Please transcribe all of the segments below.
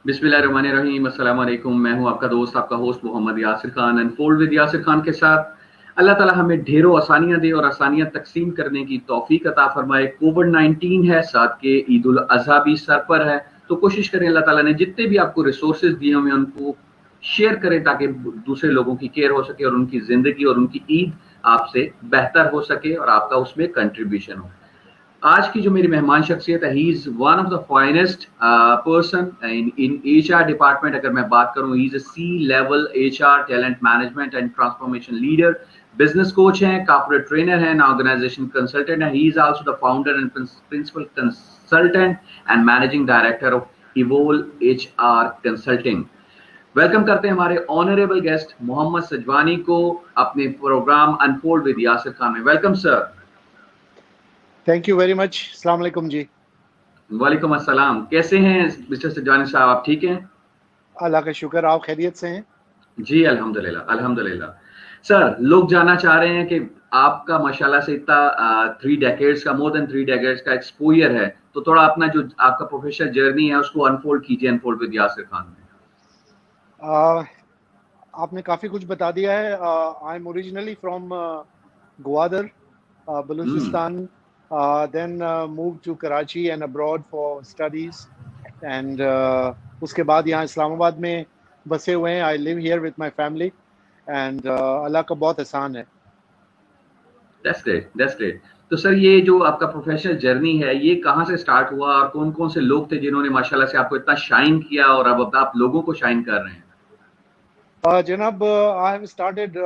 बिस्मिल्लाहिर्रहमानिर्रहीम, अस्सलाम वालेकुम। मैं हूं आपका दोस्त, आपका host Mohammad Yasir Khan. Unfold with Yasir Khan के साथ अल्लाह ताला हमें ढेरों आसानियां दे और आसानियां तकसीम करने की तौफीक अता फरमाए। कोविड-19 है, साथ के ईद उल अज़हा भी सर पर है, तो कोशिश करें अल्लाह ताला ने जितने भी आपको रिसोर्सेज दिए हुए हैं उनको शेयर करें ताकि दूसरे लोगों की केयर हो सके और उनकी जिंदगी और उनकी ईद आपसे बेहतर हो सके और आपका उसमें कंट्रीब्यूशन हो। आज की जो मेरी मेहमान शख्सियत है, he is one of the finest person in HR department. अगर मैं बात करूं, he is a C level HR talent management and transformation leader, business coach हैं, कॉर्पोरेट ट्रेनर हैं, ऑर्गेनाइजेशन कंसल्टेंट है। He is also the founder and principal consultant and managing director of Evol HR consulting. Welcome करते हैं हमारे honourable guest Mohammad Sajwani को अपने programme unfold with Yasir Khan में। Welcome sir. Thank you very much. अस्सलाम वालेकुम जी। वालेकुम अस्सलाम। कैसे हैं मिस्टर सजवानी साहब, आप ठीक हैं? अल्लाह का शुक्र, आप खैरियत से हैं? जी अल्हम्दुलिल्लाह अल्हम्दुलिल्लाह। सर, लोग जानना चाह रहे हैं कि आपका माशाल्लाह से इतना 3 डेकेड्स का, मोर देन 3 डेकेड्स का एक्सपोजर है, तो थोड़ा अपना जो आपका प्रोफेशनल जर्नी है उसको अनफोल्ड कीजिए अनफोल्ड विद यासिर खान में। आपने काफ़ी कुछ बता दिया है। I am originally from Gwadar, Balochistan, then move to Karachi and abroad for studies and उसके बाद यहाँ इस्लामाबाद में बसे हुए हैं। I live here with my family and अल्लाह का बहुत एहसान है। That's great, that's great. तो सर, ये जो आपका प्रोफेशनल जर्नी है, ये कहाँ से स्टार्ट हुआ और कौन-कौन से लोग थे जिन्होंने माशाल्लाह से आपको इतना शाइन किया और अब आप लोगों को शाइन कर रहे हैं? Janab, I have started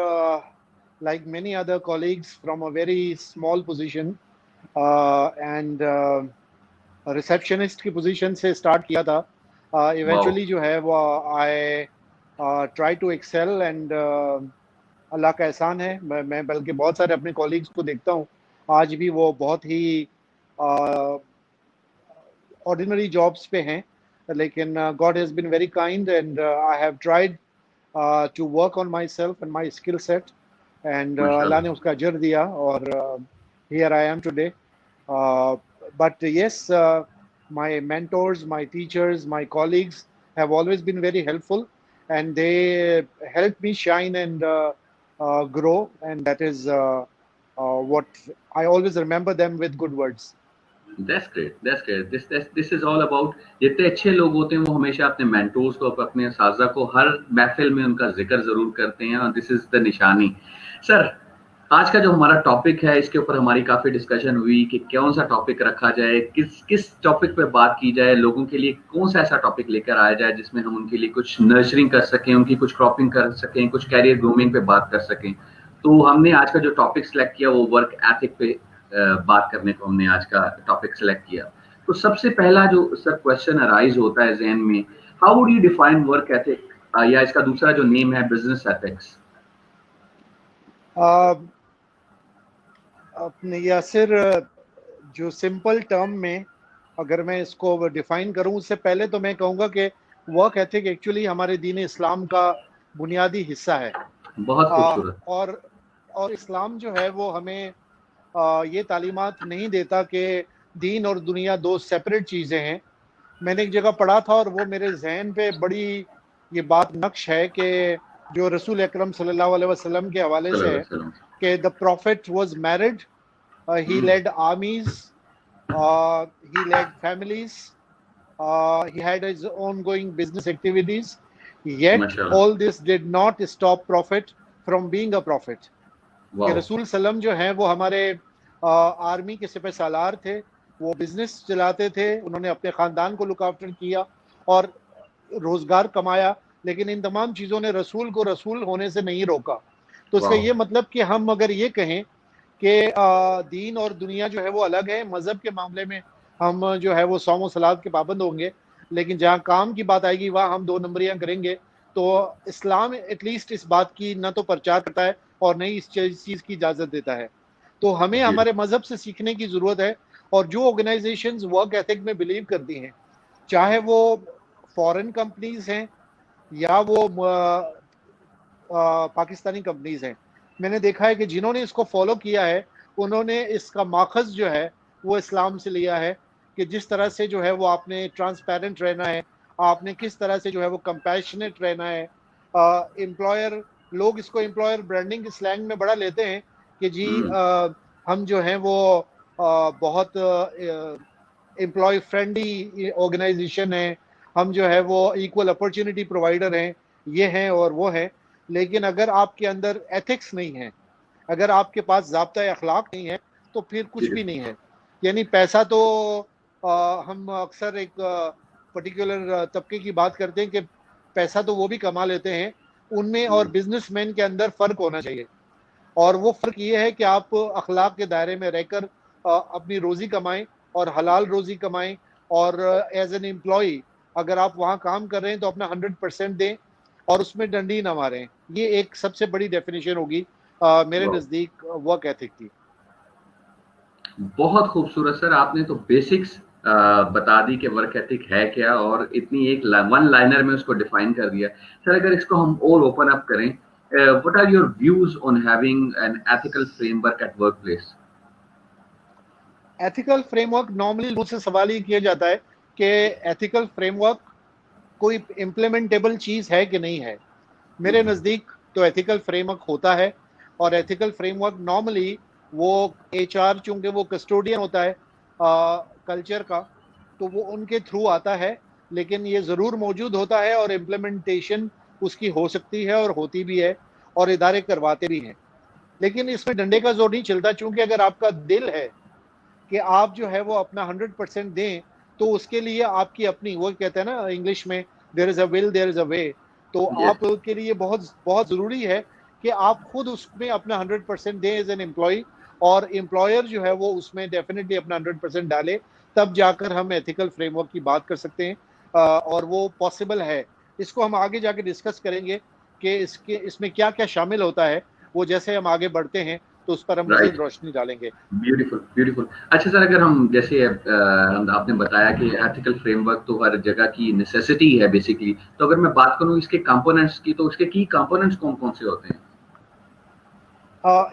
like many other colleagues from a very small position and receptionist की पोजीशन से स्टार्ट किया था। वाओ! इवेंचुअली जो है वो I try to excel and अल्लाह का एहसान है। मैं बल्कि बहुत सारे अपने कॉलीग्स को देखता हूँ आज भी वो बहुत ही ऑर्डिनरी जॉब्स पे हैं, लेकिन god has been very kind and I have tried to work on myself and my skill set and अल्लाह ने माशाल्लाह। उसका अजर दिया और here I am today. But yes, my mentors, my teachers, my colleagues have always been very helpful and they helped me shine and grow, and that is what I always remember them with good words. That's great, that's great. This is all about, जितने अच्छे लोग होते हैं वो हमेशा अपने mentors को, अपने असातिज़ा को हर महफिल में उनका जिक्र जरूर करते हैं और दिस इज द निशानी। सर, आज का जो हमारा टॉपिक है इसके ऊपर हमारी काफी डिस्कशन हुई कि कौन सा टॉपिक रखा जाए, किस किस टॉपिक पे बात की जाए, लोगों के लिए कौन सा ऐसा टॉपिक लेकर आया जाए जिसमें हम उनके लिए कुछ नर्चरिंग कर सकें, उनकी कुछ क्रॉपिंग कर सकें, कुछ कैरियर ग्रूमिंग पे बात कर सकें। तो हमने आज का जो टॉपिक सिलेक्ट किया वो वर्क एथिक पे बात करने को हमने आज का टॉपिक सिलेक्ट किया। तो सबसे पहला जो सर क्वेश्चन अराइज होता है ज़हन में, how would you define work ethic, या इसका दूसरा जो नेम है बिजनेस एथिक्स? अपने यासिर, जो सिंपल टर्म में अगर मैं इसको डिफाइन करूं, उससे पहले तो मैं कहूंगा कि वर्क एथिक एक्चुअली हमारे दीन इस्लाम का बुनियादी हिस्सा है। बहुत खूबसूरत। और इस्लाम जो है वो हमें ये तालीमात नहीं देता कि दीन और दुनिया दो सेपरेट चीज़ें हैं। मैंने एक जगह पढ़ा था और वो मेरे जहन पे बड़ी ये बात नक्श है कि जो रसूल अकरम सल्लल्लाहु अलैहि वसल्लम के हवाले से है कि the profit was married, he led armies, he led families, he had his ongoing business activities, yet all this did not stop prophet from being a prophet. कि रसूल सल्लम जो हैं वो हमारे आर्मी के सिपह सालार थे, वो बिजनेस चलाते थे, उन्होंने अपने ख़ानदान को लुक आफ्टर किया और रोज़गार कमाया, लेकिन इन तमाम चीज़ों ने रसूल को रसूल होने से नहीं रोका। तो इसका ये मतलब कि हम अगर ये कहें कि दीन और दुनिया जो है वो अलग है, मज़हब के मामले में हम जो है वो सौम और सलात के पाबंद होंगे, लेकिन जहाँ काम की बात आएगी वहाँ हम 2 नंबरियाँ करेंगे। तो इस्लाम एटलीस्ट इस बात की न तो प्रचार करता है और नहीं इस चीज़ की इजाज़त देता है। तो हमें हमारे मज़हब से सीखने की ज़रूरत है। और जो ऑर्गेनाइजेशंस वर्क एथिक में बिलीव करती हैं, चाहे वो फॉरेन कंपनीज हैं या वो पाकिस्तानी कंपनीज हैं, मैंने देखा है कि जिन्होंने इसको फॉलो किया है उन्होंने इसका माखज़ जो है वो इस्लाम से लिया है कि जिस तरह से जो है वो आपने ट्रांसपेरेंट रहना है, आपने किस तरह से जो है वो कंपैशनेट रहना है। एम्प्लॉयर, लोग इसको एम्प्लॉयर ब्रांडिंग के स्लैंग में बड़ा लेते हैं कि जी हम जो हैं वो बहुत एम्प्लॉय फ्रेंडली ऑर्गेनाइजेशन है, हम जो है वो इक्वल अपॉर्चुनिटी प्रोवाइडर हैं, ये हैं और वो हैं। लेकिन अगर आपके अंदर एथिक्स नहीं है, अगर आपके पास ज़ाब्ता अखलाक नहीं है, तो फिर कुछ भी नहीं है। यानी पैसा तो हम अक्सर एक पर्टिकुलर तबके की बात करते हैं कि पैसा तो वो भी कमा लेते हैं, उनमें और बिजनेसमैन के अंदर फ़र्क होना चाहिए। और वो फ़र्क ये है कि आप अखलाक के दायरे में रहकर अपनी रोज़ी कमाएं और हलाल रोज़ी कमाएं, और एज एन एम्प्लॉई अगर आप वहाँ काम कर रहे हैं तो अपना 100% दें और उसमें डंडी ना मारें। ये एक सबसे बड़ी डेफिनेशन होगी मेरे नज़दीक वर्क एथिक की। बहुत खूबसूरत सर, आपने तो बेसिक्स बता दी कि वर्क एथिक है क्या, और इतनी एक वन लाइनर में उसको डिफाइन कर दिया। सर अगर इसको हम और ओपन अप करें, what are your views on having an ethical framework at work place? Ethical framework normally मुझसे सवाल ये किया जाता है कि एथिकल फ्रेमवर्क कोई इम्प्लीमेंटेबल चीज़ है कि नहीं है। मेरे नज़दीक तो एथिकल फ्रेमवर्क होता है, और एथिकल फ्रेमवर्क नॉर्मली वो एचआर, चूंकि वो कस्टोडियन होता है कल्चर का, तो वो उनके थ्रू आता है। लेकिन ये ज़रूर मौजूद होता है और इम्प्लीमेंटेशन उसकी हो सकती है और होती भी है, और इदारे करवाते भी हैं। लेकिन इसमें डंडे का जोर नहीं चलता, चूंकि अगर आपका दिल है कि आप जो है वो अपना 100% दें, तो उसके लिए आपकी अपनी, वो कहते हैं ना इंग्लिश में, there is a will there is a way. तो आपके लिए बहुत बहुत ज़रूरी है कि आप खुद उसमें अपना 100% दें एज एन एम्प्लॉय, और एम्प्लॉयर जो है वो उसमें डेफिनेटली अपना 100% डाले, तब जाकर हम एथिकल फ्रेमवर्क की बात कर सकते हैं। और वो पॉसिबल है। इसको हम आगे जाके डिस्कस करेंगे कि इसमें क्या क्या शामिल होता है। वो जैसे हम आगे बढ़ते हैं तो उस पर हम मजीद रोशनी डालेंगे। Beautiful beautiful. अच्छा सर, अगर हम जैसे आपने बताया कि एथिकल फ्रेमवर्क तो हर जगह की नेसेसिटी है बेसिकली, तो अगर मैं बात करूं इसके कंपोनेंट्स की, तो उसके की कंपोनेंट्स कौन कौन से होते हैं?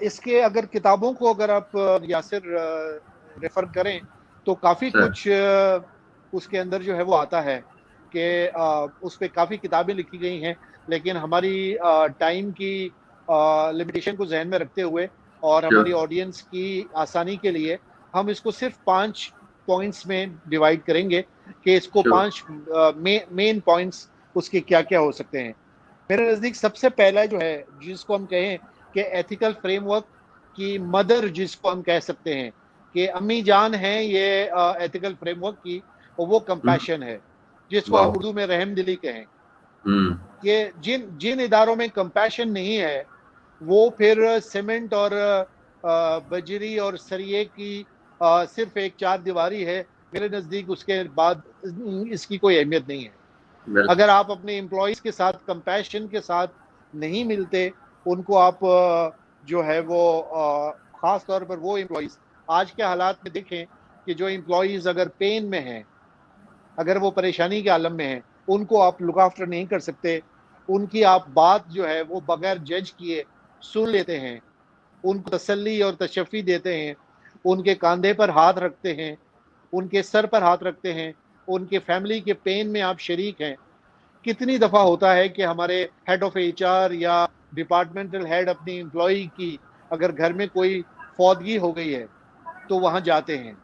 इसके अगर किताबों को अगर आप यासिर रेफर करें तो काफ़ी कुछ उसके अंदर जो है वो आता है कि उस पर काफ़ी किताबें लिखी गई हैं। लेकिन हमारी टाइम की लिमिटेशन को जहन में रखते हुए और हमारी ऑडियंस की आसानी के लिए हम इसको सिर्फ 5 पॉइंट्स में डिवाइड करेंगे कि इसको 5 मेन पॉइंट्स उसके क्या क्या हो सकते हैं। मेरे नज़दीक सबसे पहला जो है, जिसको हम कहें कि एथिकल फ्रेमवर्क की मदर, जिसको हम कह सकते हैं कि अम्मी जान है ये एथिकल फ्रेमवर्क की, और वो कंपैशन है, जिसको हम उर्दू में रहमदिली कहें। कि जिन जिन इदारों में कंपैशन नहीं है, वो फिर सीमेंट और बजरी और सरिये की सिर्फ एक चार दीवारी है। मेरे नज़दीक उसके बाद इसकी कोई अहमियत नहीं है। अगर आप अपने एम्प्लॉयज़ के साथ कंपैशन के साथ नहीं मिलते, उनको आप जो है वो ख़ास तौर पर वो एम्प्लॉयज़ आज के हालात में देखें कि जो एम्प्लॉयज़ अगर पेन में हैं, अगर वो परेशानी के आलम में हैं, उनको आप लुक आफ्टर नहीं कर सकते, उनकी आप बात जो है वो बगैर जज किए सुन लेते हैं, उनको तसल्ली और तशफ़ी देते हैं, उनके कंधे पर हाथ रखते हैं, उनके सर पर हाथ रखते हैं, उनके फैमिली के पेन में आप शरीक हैं। कितनी दफ़ा होता है कि हमारे हेड ऑफ एचआर या डिपार्टमेंटल हेड अपनी एम्प्लॉई की अगर घर में कोई फौतगी हो गई है तो वहाँ जाते हैं।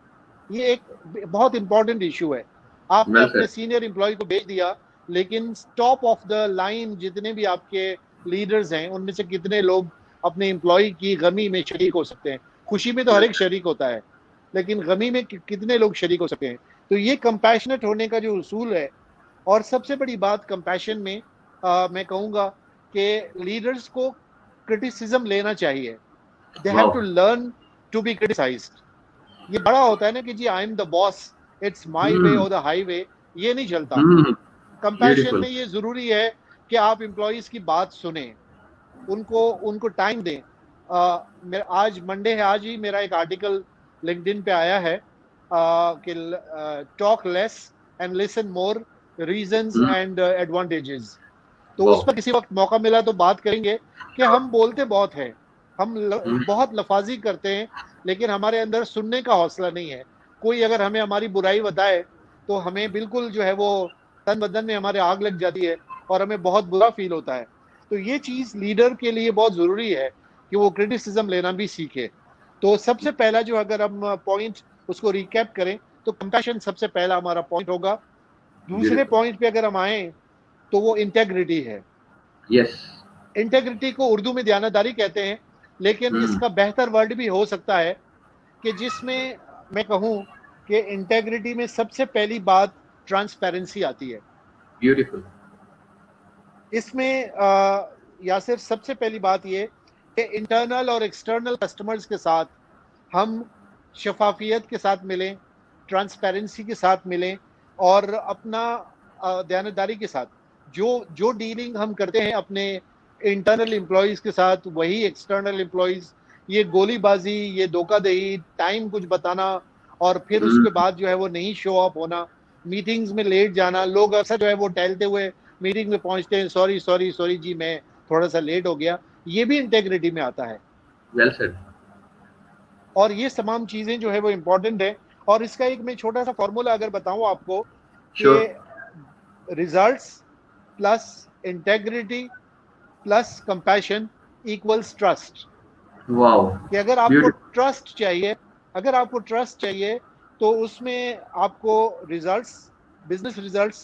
ये एक बहुत इंपॉर्टेंट इशू है। आपने अपने सीनियर एम्प्लॉय को भेज दिया, लेकिन टॉप ऑफ द लाइन जितने भी आपके लीडर्स हैं, उनमें से कितने लोग अपने एम्प्लॉय की गमी में शरीक हो सकते हैं? खुशी में तो हर एक शरीक होता है, लेकिन गमी में कितने लोग शरीक हो सकते हैं? तो ये कंपैशनेट होने का जो उसूल है। और सबसे बड़ी बात कंपैशन में मैं कहूँगा कि लीडर्स को क्रिटिसिज्म लेना चाहिए। They have to learn to be criticised. ये बड़ा होता है ना कि जी I am the boss, it's my way or the highway, ये नहीं चलता। कंपैशन में ये जरूरी है कि आप एम्प्लॉयज की बात सुने, उनको टाइम दें। आज मंडे है, आज ही मेरा एक आर्टिकल लिंक्डइन पे आया है कि talk less and listen more, reasons and advantages. तो उस पर किसी वक्त मौका मिला तो बात करेंगे कि हम बोलते बहुत हैं, हम बहुत लफाजी करते हैं, लेकिन हमारे अंदर सुनने का हौसला नहीं है। कोई अगर हमें हमारी बुराई बताए तो हमें बिल्कुल जो है वो तन बदन में हमारे आग लग जाती है और हमें बहुत बुरा फील होता है। तो ये चीज़ लीडर के लिए बहुत ज़रूरी है कि वो क्रिटिसिज्म लेना भी सीखे। तो सबसे पहला जो अगर हम पॉइंट उसको रिकैप करें तो कंपैशन सबसे पहला हमारा पॉइंट होगा। दूसरे ब्यूटीफुल। पॉइंट पे अगर हम आए तो वो इंटेग्रिटी है। यस। इंटेग्रिटी को उर्दू में दयानतदारी कहते हैं, लेकिन हम्म। इसका बेहतर वर्ड भी हो सकता है कि जिसमें मैं कहूँ कि इंटेग्रिटी में सबसे पहली बात ट्रांसपेरेंसी आती है। ब्यूटीफुल। इसमें यासिर सबसे पहली बात ये कि इंटरनल और एक्सटर्नल कस्टमर्स के साथ हम शफाफियत के साथ मिलें, ट्रांसपेरेंसी के साथ मिलें और अपना दयानतदारी के साथ जो जो डीलिंग हम करते हैं अपने इंटरनल एम्प्लॉयज़ के साथ, वही एक्सटर्नल एम्प्लॉयज़, ये गोलीबाजी, ये धोखाधड़ी, टाइम कुछ बताना और फिर उसके हम्म। बाद जो है वो नहीं शो अप होना, मीटिंग्स में लेट जाना। लोग अक्सर जो है वो टहलते हुए मीटिंग में पहुंचते हैं, सॉरी सॉरी सॉरी जी मैं थोड़ा सा लेट हो गया। ये भी इंटेग्रिटी में आता है। Well said. और ये तमाम चीज़ें जो है वो इम्पोर्टेंट है। और इसका एक मैं छोटा सा फॉर्मूला अगर बताऊं आपको कि sure. Results plus integrity plus compassion equals trust. Wow. कि अगर आपको ब्यूटीफुल। ट्रस्ट चाहिए, अगर आपको ट्रस्ट चाहिए तो उसमें आपको रिजल्ट्स, बिजनेस रिजल्ट्स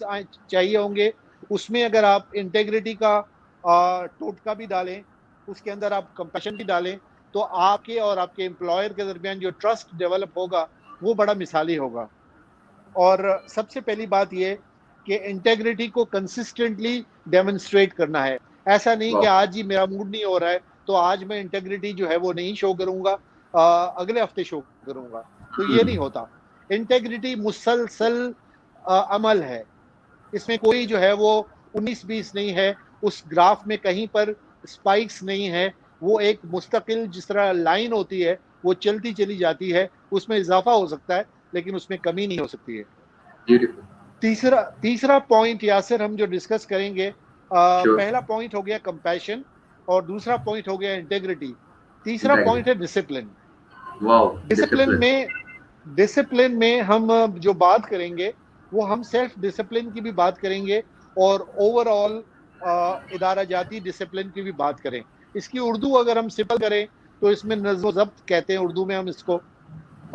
चाहिए होंगे। उसमें अगर आप इंटेग्रिटी का टोटका भी डालें, उसके अंदर आप कंपैशन भी डालें, तो आपके और आपके एम्प्लॉयर के दरमियान जो ट्रस्ट डेवलप होगा वो बड़ा मिसाली होगा। और सबसे पहली बात ये कि इंटेग्रिटी को कंसिस्टेंटली डेमोन्स्ट्रेट करना है। ऐसा नहीं कि वाओ। आज ही मेरा मूड नहीं हो रहा है तो आज मैं इंटेग्रिटी जो है वो नहीं शो करूंगा, अगले हफ्ते शो करूंगा, तो ये नहीं होता। इंटेग्रिटी मुसलसल अमल है। इसमें कोई जो है वो 19-20 नहीं है, उस ग्राफ में कहीं पर स्पाइक्स नहीं है। वो एक मुस्तकिल जिस तरह लाइन होती है वो चलती चली जाती है, उसमें इजाफा हो सकता है लेकिन उसमें कमी नहीं हो सकती है। ब्यूटीफुल। तीसरा तीसरा पॉइंट यासिर हम जो डिस्कस करेंगे, श्योर। पहला पॉइंट हो गया कंपैशन और दूसरा पॉइंट हो गया इंटेग्रिटी। तीसरा पॉइंट है integrity. Discipline. Wow. Discipline discipline. में डिसिप्लिन में हम जो बात करेंगे वो हम सेल्फ डिसिप्लिन की भी बात करेंगे और ओवरऑल इदारा जाती डिसिप्लिन की भी बात करें। इसकी उर्दू अगर हम सिंपल करें तो इसमें नज़्म ज़ब्त कहते हैं उर्दू में हम इसको।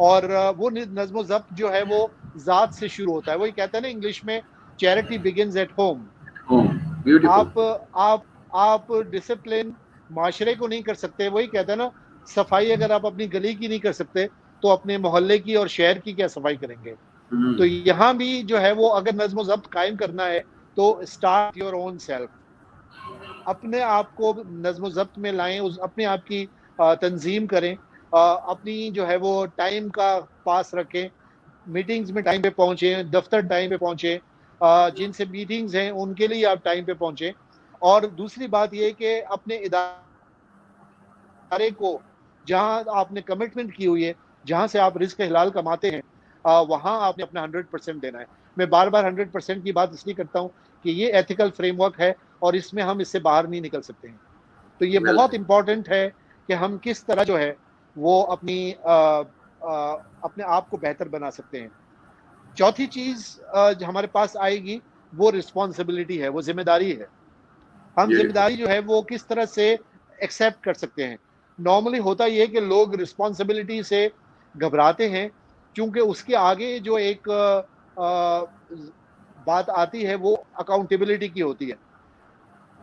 और वो नज़्म ज़ब्त जो है वो ज़ात से शुरू होता है। वही कहते हैं ना इंग्लिश में, charity begins at home. Home. Beautiful. आप डिसिप्लिन माशरे को नहीं कर सकते। वही कहते हैं ना, सफाई अगर आप अपनी गली की नहीं कर सकते तो अपने मोहल्ले की और शहर की क्या सफाई करेंगे। तो यहाँ भी जो है वो अगर नज़्म ज़ब्त कायम करना है तो स्टार्ट योर ओन सेल्फ। अपने आप को नज़्म ज़ब्त में लाएं, उस अपने आप की तंजीम करें, अपनी जो है वो टाइम का पास रखें, मीटिंग्स में टाइम पे पहुंचे, दफ्तर टाइम पे पहुंचे, जिनसे मीटिंग्स हैं उनके लिए आप टाइम पे पहुंचे। और दूसरी बात ये कि अपने इदारे को जहां आपने कमिटमेंट की हुई है, जहां से आप रिस्क हलाल कमाते हैं, वहां आपने अपना 100% देना है। मैं बार बार 100% की बात इसलिए करता हूं कि ये एथिकल फ्रेमवर्क है और इसमें हम इससे बाहर नहीं निकल सकते हैं। तो ये वेल बहुत सेड। इंपॉर्टेंट है कि हम किस तरह जो है वो अपने आप को बेहतर बना सकते हैं। चौथी चीज जो हमारे पास आएगी वो रिस्पॉन्सिबिलिटी है, वो जिम्मेदारी है। हम ब्यूटीफुल। जिम्मेदारी जो है वो किस तरह से एक्सेप्ट कर सकते हैं। नॉर्मली होता ये कि लोग रिस्पॉन्सिबिलिटी से घबराते हैं क्योंकि उसके आगे जो एक बात आती है वो अकाउंटेबिलिटी की होती है।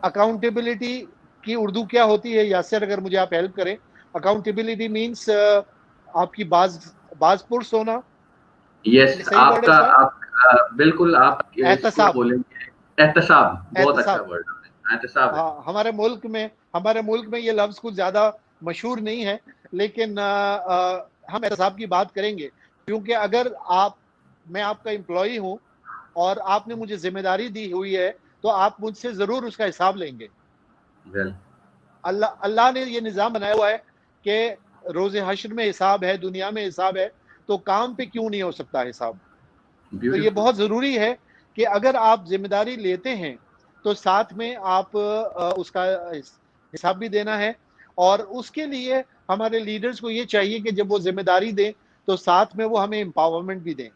अकाउंटेबिलिटी की उर्दू क्या होती है यासिर, अगर मुझे आप हेल्प करें। अकाउंटेबिलिटी मीन्स आपकी बाज पुरस होना, ये यस। सही वर्ड है आपका इसका? आप बिल्कुल आप इसको एहतसाब। बोलेंगे एहतसाब। बहुत अच्छा एहतसाब। वर्ड है, एहतसाब है। हाँ, हमारे मुल्क में ये लफ्ज कुछ ज्यादा मशहूर नहीं है, लेकिन हम एहतसाब की बात करेंगे क्योंकि अगर मैं आपका एम्प्लॉई हूं और आपने मुझे जिम्मेदारी दी हुई है तो आप मुझसे जरूर उसका हिसाब लेंगे। वेल। अल्लाह अल्लाह ने ये निज़ाम बनाया हुआ है कि रोज़े हश्र में हिसाब है, दुनिया में हिसाब है, तो काम पे क्यों नहीं हो सकता हिसाब। तो ये ब्यूटीफुल। बहुत ज़रूरी है कि अगर आप जिम्मेदारी लेते हैं तो साथ में आप उसका हिसाब भी देना है। और उसके लिए हमारे लीडर्स को ये चाहिए कि जब वो जिम्मेदारी दें तो साथ में वो हमें एम्पावरमेंट भी दें,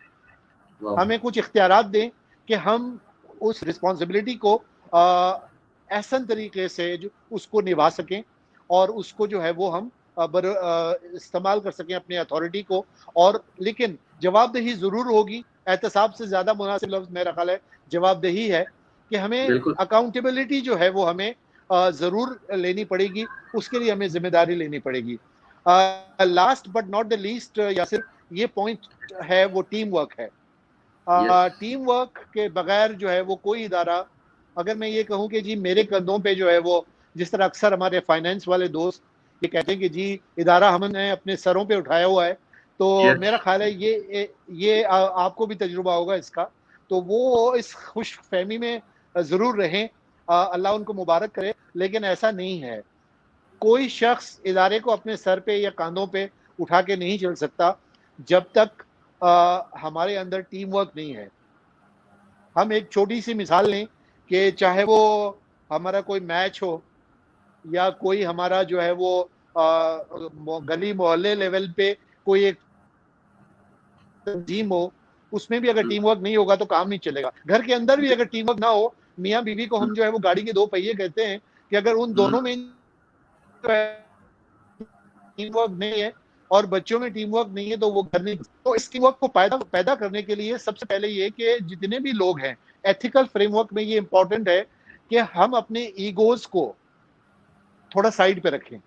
वाह। हमें कुछ इख्तियारात दें कि हम उस रिस्पॉन्सिबिलिटी को एहसन तरीके से जो उसको निभा सकें और उसको जो है वो हम इस्तेमाल कर सकें अपनी अथॉरिटी को। और लेकिन जवाबदेही ज़रूर होगी, एहतसाब से ज़्यादा मुनासिब लफ्ज़ मेरा ख्याल है जवाबदेही है कि हमें बिल्कुल अकाउंटेबिलिटी जो है वो हमें ज़रूर लेनी पड़ेगी, उसके लिए हमें जिम्मेदारी लेनी पड़ेगी। Last but not the least Yasir, ये पॉइंट है वो टीम वर्क है। यस टीम वर्क के बगैर जो है वो कोई इदारा, अगर मैं ये कहूँ कि जी मेरे कंधों पे जो है वो, जिस तरह अक्सर हमारे फाइनेंस वाले दोस्त ये कहते हैं कि जी इदारा हमने अपने सरों पे उठाया हुआ है, तो यस मेरा ख्याल है ये आपको भी तजुर्बा होगा इसका, तो वो इस खुश फहमी में ज़रूर रहें, अल्लाह उनको मुबारक करे। लेकिन ऐसा नहीं है, कोई शख्स इदारे को अपने सर पे या कांधों पे उठा के नहीं चल सकता जब तक हमारे अंदर टीम वर्क नहीं है। हम एक छोटी सी मिसाल लें कि चाहे वो हमारा कोई मैच हो या कोई हमारा जो है वो गली मोहल्ले लेवल पे कोई एक तंजीम हो, उसमें भी अगर टीम वर्क नहीं होगा तो काम नहीं चलेगा। घर के अंदर भी अगर टीम वर्क ना हो, मियाँ बीवी को हम जो है वो गाड़ी के दो पहिए कहते हैं, कि अगर उन दोनों में जो है टीम वर्क नहीं है और बच्चों में टीम वर्क नहीं है तो वो घर नहीं। तो इस टीम वर्क को पैदा करने के लिए सबसे पहले ये कि जितने भी लोग हैं, एथिकल फ्रेमवर्क में ये इंपॉर्टेंट है कि हम अपने ईगोज को थोड़ा साइड पे रखें,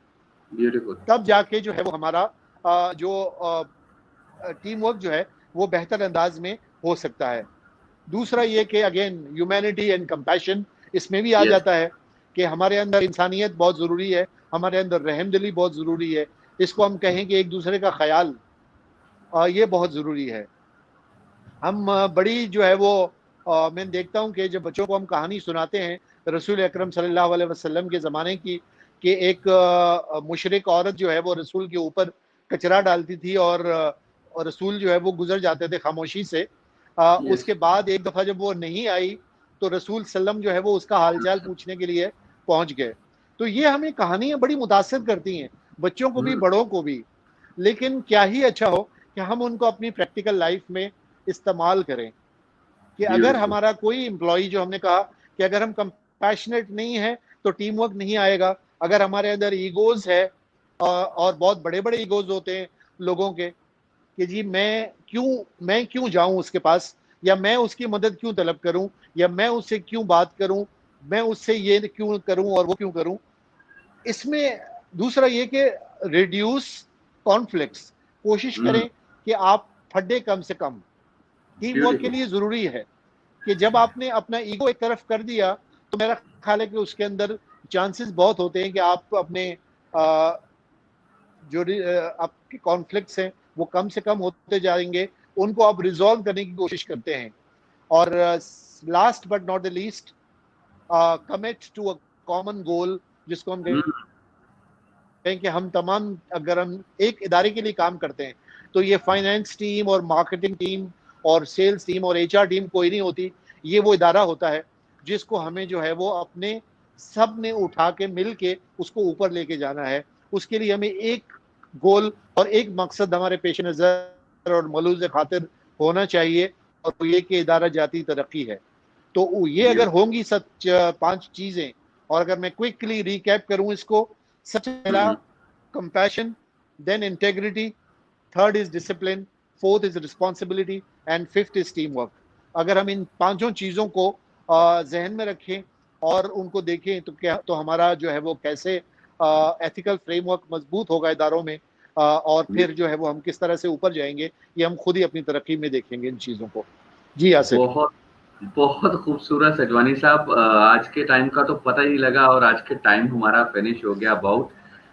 ब्यूटीफुल तब जाके जो है वो हमारा जो टीम वर्क जो है वो बेहतर अंदाज में हो सकता है। दूसरा ये कि अगेन ह्यूमैनिटी एंड कंपैशन इसमें भी आ यस जाता है कि हमारे अंदर इंसानियत बहुत ज़रूरी है, हमारे अंदर रहमदिली बहुत ज़रूरी है, इसको हम कहें कि एक दूसरे का ख्याल ये बहुत ज़रूरी है। हम बड़ी जो है वो मैं देखता हूँ कि जब बच्चों को हम कहानी सुनाते हैं रसूल अकरम सल्लल्लाहु अलैहि वसल्लम के ज़माने की, कि एक मुशरिक औरत जो है वो रसूल के ऊपर कचरा डालती थी और रसूल जो है वो गुजर जाते थे खामोशी से। यस उसके बाद एक दफ़ा जब वो नहीं आई तो रसूल सल्लम जो है वो उसका हालचाल पूछने के लिए पहुंच गए। तो ये हमें कहानियां बड़ी मुतासिर करती हैं, बच्चों को भी बड़ों को भी। लेकिन क्या ही अच्छा हो कि हम उनको अपनी प्रैक्टिकल लाइफ में इस्तेमाल करें, कि अगर ब्यूटीफुल हमारा कोई एम्प्लॉई, जो हमने कहा कि अगर हम कंपैशनेट नहीं है तो टीम वर्क नहीं आएगा। अगर हमारे अंदर ईगोज है और बहुत बड़े बड़े ईगोज होते हैं लोगों के, कि जी मैं क्यों जाऊं उसके पास, या मैं उसकी मदद क्यों तलब करूं, या मैं उससे क्यों बात करूं, मैं उससे ये क्यों करूं और वो क्यों करूं। इसमें दूसरा ये कि रिड्यूस कॉन्फ्लिक्ट्स, कोशिश करें कि आप फड्डे कम से कम। टीम वर्क के ब्यूटीफुल लिए ज़रूरी है कि जब आपने अपना ईगो एक तरफ कर दिया तो मेरा ख्याल है कि उसके अंदर चांसेस बहुत होते हैं कि आप अपने जो आपके कॉन्फ्लिक्ट्स हैं वो कम से कम होते जाएंगे, उनको आप रिजॉल्व करने की कोशिश करते हैं। और last but not the least, commit to a common goal, जिसको हम कहें कि हम तमाम, अगर हम एक इदारे के लिए काम करते हैं तो ये फाइनेंस टीम और मार्केटिंग टीम और सेल्स टीम और एचआर टीम कोई नहीं होती, ये वो इदारा होता है जिसको हमें जो है वो अपने सब ने उठा के मिल के उसको ऊपर लेके जाना है। उसके लिए हमें एक गोल और एक मकसद हमारे पेश नज़र और मलूज़ खातिर होना चाहिए, और वो ये कि इदारा जाती तरक्की है। तो ये अगर होंगी सच 5 चीज़ें, और अगर मैं क्विकली रिकैप करूं इसको, सबसे पहला compassion, then integrity, third is discipline, fourth is responsibility and fifth is team work. अगर हम इन 5 चीज़ों को जहन में रखें और उनको देखें तो क्या, तो हमारा जो है वो कैसे एथिकल फ्रेमवर्क मजबूत होगा इदारों में, और फिर जो है वो हम किस तरह से ऊपर जाएंगे, ये हम खुद ही अपनी तरक्की में देखेंगे इन चीज़ों को। जी यासिर। बहुत बहुत खूबसूरत सजवानी साहब, आज के टाइम का तो पता ही नहीं लगा और आज के टाइम हमारा फिनिश हो गया अबाउट।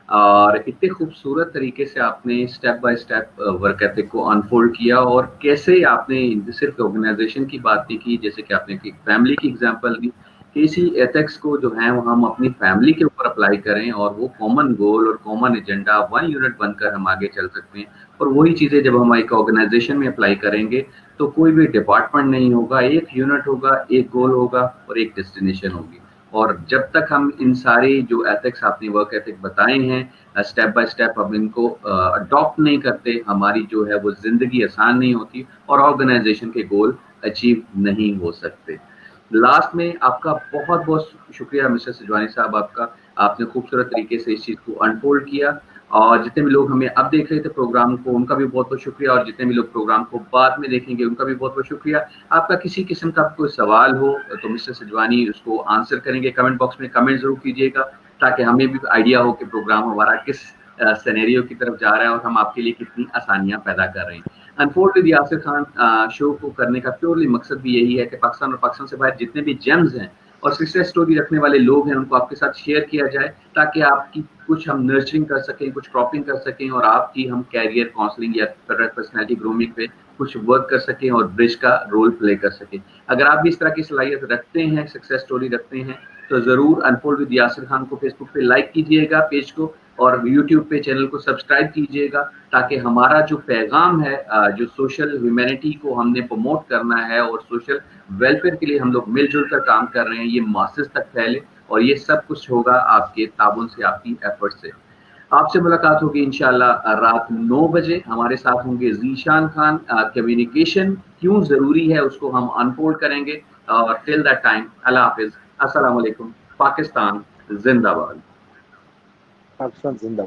और इतने खूबसूरत तरीके से आपने step by step work ethic को अनफोल्ड किया, और कैसे आपने सिर्फ ऑर्गेनाइजेशन की बात नहीं की, जैसे कि आपने एक फैमिली की एग्जांपल दी कि इसी एथिक्स को जो है वो हम अपनी फैमिली के ऊपर अप्लाई करें और वो कॉमन गोल और कॉमन एजेंडा वन यूनिट बनकर हम आगे चल सकते हैं। और वही चीज़ें जब हम एक ऑर्गेनाइजेशन में अप्लाई करेंगे तो कोई भी डिपार्टमेंट नहीं होगा, एक यूनिट होगा, एक गोल होगा और एक डेस्टिनेशन होगी। और जब तक हम इन सारी जो एथिक्स आपने वर्क एथिक बताए हैं स्टेप बाय स्टेप हम इनको अडॉप्ट नहीं करते, हमारी जो है वो जिंदगी आसान नहीं होती और ऑर्गेनाइजेशन के गोल अचीव नहीं हो सकते। लास्ट में आपका बहुत बहुत शुक्रिया मिस्टर सिजवानी साहब, आपका, आपने खूबसूरत तरीके से इस चीज को अनफोल्ड किया, और जितने भी लोग हमें अब देख रहे थे प्रोग्राम को, उनका भी बहुत बहुत शुक्रिया, और जितने भी लोग प्रोग्राम को बाद में देखेंगे उनका भी बहुत बहुत शुक्रिया। आपका किसी किस्म का कोई सवाल हो तो मिस्टर सिजवानी उसको आंसर करेंगे, कमेंट बॉक्स में कमेंट जरूर कीजिएगा, ताकि हमें भी आइडिया हो कि प्रोग्राम हमारा किस सिनेरियो की तरफ जा रहा है और हम आपके लिए कितनी आसानियां पैदा कर रहे हैं। Unfold with Yasir Khan show को करने का प्योरली मकसद भी यही है कि पाकिस्तान और पाकिस्तान से बाहर जितने भी जेम्स हैं और सक्सेस स्टोरी रखने वाले लोग हैं उनको आपके साथ शेयर किया जाए, ताकि आपकी कुछ हम नर्चरिंग कर सकें, कुछ क्रॉपिंग कर सकें, और आपकी हम कैरियर काउंसलिंग या पर्सनैलिटी ग्रूमिंग पे कुछ वर्क कर सकें और ब्रिज का रोल प्ले कर सकें। अगर आप भी इस तरह की सलाहियत रखते हैं, सक्सेस स्टोरी रखते हैं, तो जरूर अनफोल्ड विद यासिर खान को फेसबुक पे लाइक कीजिएगा पेज को, और यूट्यूब पे चैनल को सब्सक्राइब कीजिएगा, ताकि हमारा जो पैगाम है, जो सोशल ह्यूमैनिटी को हमने प्रमोट करना है और सोशल वेलफेयर के लिए हम लोग मिलजुल कर काम कर रहे हैं, ये मासेस तक फैले, और ये सब कुछ होगा आपके ताबुन से, आपकी एफर्ट से। आपसे मुलाकात होगी इंशाल्लाह रात 9 बजे। हमारे साथ होंगे जीशान खान, कम्युनिकेशन क्यों जरूरी है उसको हम अनफोल्ड करेंगे, और टिल दैट टाइम अल्लाह हाफिज, अस्सलाम वालेकुम, पाकिस्तान जिंदाबाद। पाकिस्तान जिंदाबाद।